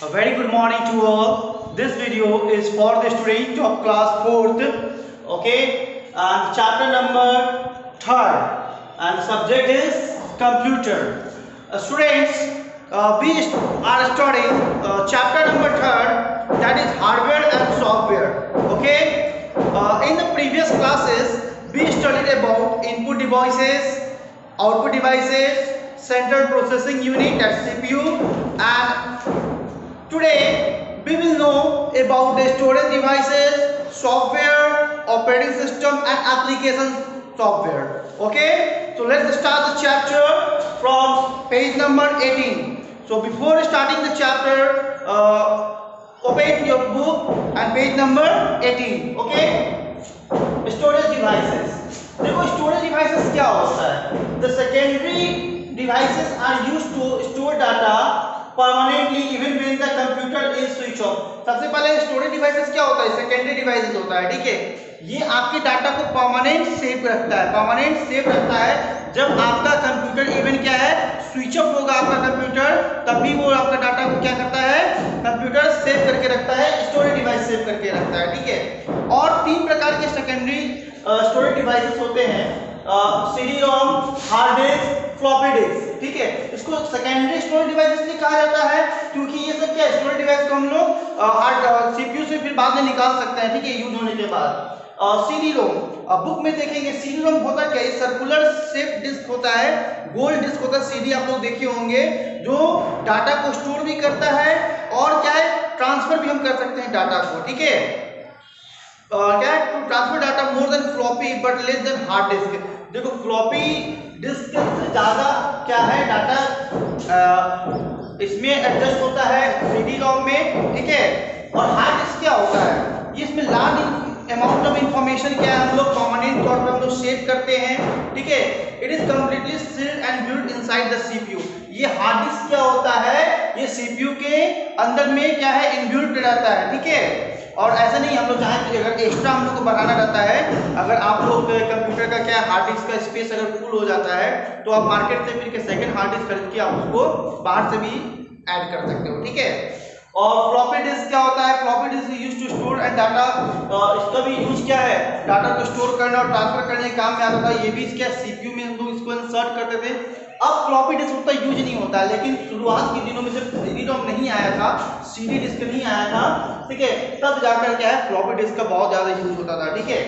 A very good morning to all. This video is for the student of class 4th, okay, and chapter number 3rd, and the subject is computer. Students, we are studying chapter number 3rd, that is hardware and software. Okay, in the previous classes we studied about input devices, output devices, central processing unit, that's CPU, and today we will know about the storage devices, software, operating system and application software. Okay, so let's start the chapter from page number 18. So before starting the chapter, open your book and page number 18. Okay, storage devices. देखो storage devices क्या होता है? The secondary devices are used to store data permanently even when the computer is switch off. सबसे पहले storage devices क्या होता है? Secondary devices होता है, ठीक है। ये आपके डाटा को परमानेंट सेव रखता है, परमानेंट सेव रखता है। जब आपका कंप्यूटर इवन क्या है, स्विच ऑफ होगा आपका कंप्यूटर, तभी वो आपका डाटा को क्या करता है, कंप्यूटर सेव करके रखता है, स्टोरेज डिवाइस सेव करके रखता है, ठीक है। और तीन प्रकार के सेकेंडरी स्टोरेज डिवाइसेस होते हैं, CD ROM, hard disk, floppy disk, ठीक है। इसको सेकेंडरी स्टोरेज डिवाइस इसलिए कहा जाता है क्योंकि ये सब क्या स्टोरेज डिवाइस को हम लोग हार्ड सीपीयू से फिर बाद में निकाल सकते हैं, ठीक है, यूज होने के बाद। सीडी रोम, बुक में देखेंगे सीडी रोम होता क्या है, सर्कुलर शेप डिस्क होता है, गोल डिस्क होता है। सीडी आप लोग देखे होंगे, जो डाटा को स्टोर भी करता है और क्या है, ट्रांसफर भी हम कर सकते हैं डाटा को, ठीक है। क्या है, to transfer data more than floppy but less than hard disk. देखो फ्लॉपी डिस्क से ज्यादा क्या है डाटा इसमें एडजस्ट होता है सीडी रोम में, ठीक है। और हार्ड डिस्क क्या होता है, ये इसमें लार्ज अमाउंट ऑफ इंफॉर्मेशन क्या है, हम लोग परमानेंट तौर पर हम लोग सेव करते हैं, ठीक है। It is completely sealed and built inside the CPU. ये हार्ड डिस्क क्या होता है, ये सीपीयू के अंदर में क्या है, इनबिल्ट रहता है, ठीक है। और ऐसा नहीं, हम लोग चाहें अगर एक्स्ट्रा हम लोग को बढ़ाना रहता है, अगर आप लोग कंप्यूटर का क्या हार्ड डिस्क का स्पेस अगर फुल हो जाता है तो आप मार्केट से फिर के सेकंड हार्ड डिस्क खरीद के आप उसको बाहर से भी ऐड कर सकते हो, ठीक है। और फ्लॉपी डिस्क क्या होता है, floppy disk use to store and data, इसका भी यूज क्या है, डाटा को स्टोर करना और ट्रांसफर करने के काम में आता था। ये भी क्या सीपीयू में हम लोग इसको इंसर्ट करते थे। अब फ्लॉपी डिस्क उतना यूज नहीं होता है, लेकिन शुरुआत के दिनों में जब सीडी रोम नहीं आया था, सीडी डिस्क नहीं आया था, ठीक है, तब जाकर क्या है फ्लॉपी डिस्क का बहुत ज्यादा यूज होता था, ठीक है।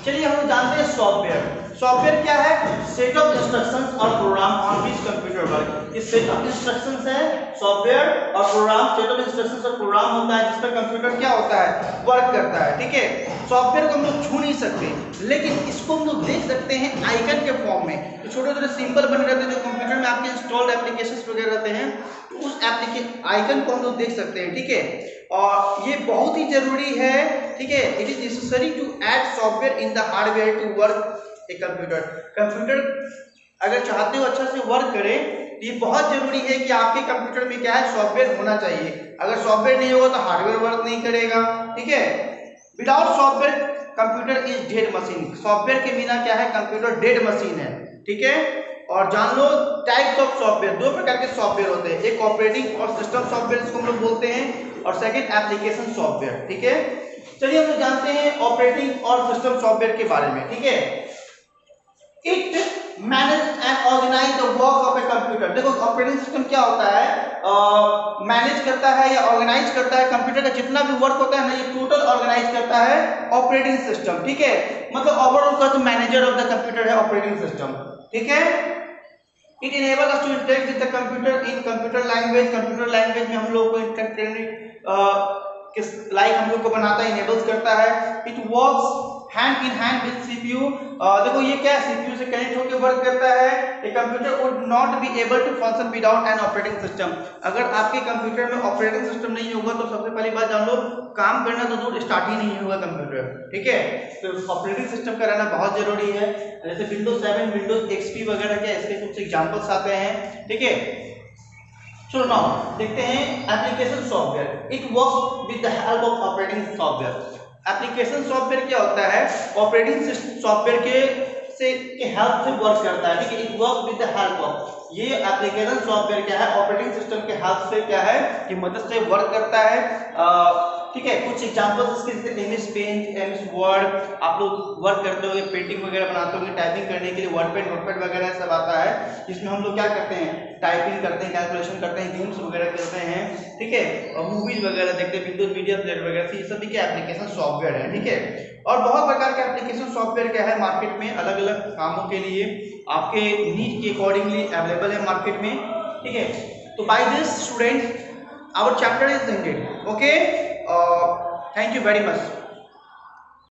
चलिए हम जानते हैं सॉफ्टवेयर। सॉफ्टवेयर क्या है, सेट ऑफ इंस्ट्रक्शंस और program on which computer work. इस सेट ऑफ इंस्ट्रक्शंस है सॉफ्टवेयर और प्रोग्राम, सेट ऑफ इंस्ट्रक्शंस और प्रोग्राम होता है जिस पर कंप्यूटर क्या होता है, वर्क करता है, ठीक है। सॉफ्टवेयर को हम लोग छू नहीं सकते, लेकिन इसको हम लोग देख सकते हैं आइकन के फॉर्म में। तो छोटे छोटे सिंबल बने रहते हैं जो कंप्यूटर में आपके इंस्टॉल्ड एप्लीकेशंस वगैरह रहते हैं, तो उस आइकन को हम लोग देख सकते हैं, ठीक है। और ये बहुत ही जरूरी है, ठीक है। It is necessary to add software in the hardware to work a computer. Computer अगर चाहते हो अच्छा से वर्क करे तो ये बहुत जरूरी है कि आपके कंप्यूटर में क्या है, सॉफ्टवेयर होना चाहिए। अगर सॉफ्टवेयर नहीं होगा तो हार्डवेयर वर्क नहीं करेगा, ठीक है। Without software computer is dead machine. Software के बिना क्या है, कंप्यूटर डेड मशीन है, ठीक है। और जान लो टाइप्स ऑफ सॉफ्टवेयर, दो प्रकार के सॉफ्टवेयर होते हैं, एक ऑपरेटिंग और सिस्टम सॉफ्टवेयर इसको हम लोग बोलते हैं, और सेकंड एप्लीकेशन सॉफ्टवेयर, ठीक है। चलिए हम लोग जानते हैं ऑपरेटिंग और सिस्टम सॉफ्टवेयर के बारे में, ठीक है। It manage and organise the work of a computer. देखो ऑपरेटिंग सिस्टम क्या होता है, मैनेज करता है या ऑर्गेनाइज करता है कंप्यूटर का जितना भी वर्क होता है ना, ये टोटल ऑर्गेनाइज करता है ऑपरेटिंग सिस्टम, ठीक है। मतलब ओवरऑल का जो मैनेजर ऑफ द कंप्यूटर है ऑपरेटिंग सिस्टम, ठीक है। It enable us to interact with the computer in computer language. Computer language में हम लोग को इंटरेक्ट किस लाइक हम लोग को बनाता है, इनेबल्स करता है। It works hand in hand with CPU. देखो ये क्या है, सीपीयू से कनेक्ट होकर वर्क करता है। A computer would not be able to function without an operating system. अगर आपके कंप्यूटर में ऑपरेटिंग सिस्टम नहीं होगा तो सबसे पहली बात जान लो, काम करना तो दूर स्टार्ट ही नहीं होगा कंप्यूटर, ठीक है। तो ऑपरेटिंग सिस्टम का रहना बहुत जरूरी है। जैसे विंडोज 7, विंडोज एक्सपी वगैरह के इसके कुछ एग्जांपल्स आते हैं, ठीक है। चलो नाउ देखते हैं application software. It works with the help of operating software. Application software क्या होता है, ऑपरेटिंग सॉफ्टवेयर के से के हेल्प से वर्क करता है, ठीक है, it work with the help of, ये एप्लीकेशन सॉफ्टवेयर क्या है, ऑपरेटिंग सिस्टम के हेल्प से क्या है कि मदद से वर्क करता है। ठीक है, कुछ एग्जांपल्स इसके जैसे एमएस पेंट, एमएस वर्ड, आप लोग वर्क करते होंगे, पेंटिंग वगैरह बनाते होंगे, टाइपिंग करने के लिए वर्डपैड नोटपैड वगैरह सब आता है, जिसमें हम लोग क्या करते हैं, टाइपिंग करते हैं, कैलकुलेशन करते हैं, गेम्स वगैरह खेलते हैं, ठीक है, और मूवीज वगैरह देखते हैं, विंडोज मीडिया प्लेयर वगैरह, ये सभी के एप्लीकेशन सॉफ्टवेयर है, ठीक है। और बहुत प्रकार के एप्लीकेशन सॉफ्टवेयर क्या है मार्केट में, अलग अलग कामों के लिए आपके नीड के अकॉर्डिंगली अवेलेबल है मार्केट में, ठीक है। तो by this student our chapter is ended, okay, thank you very much.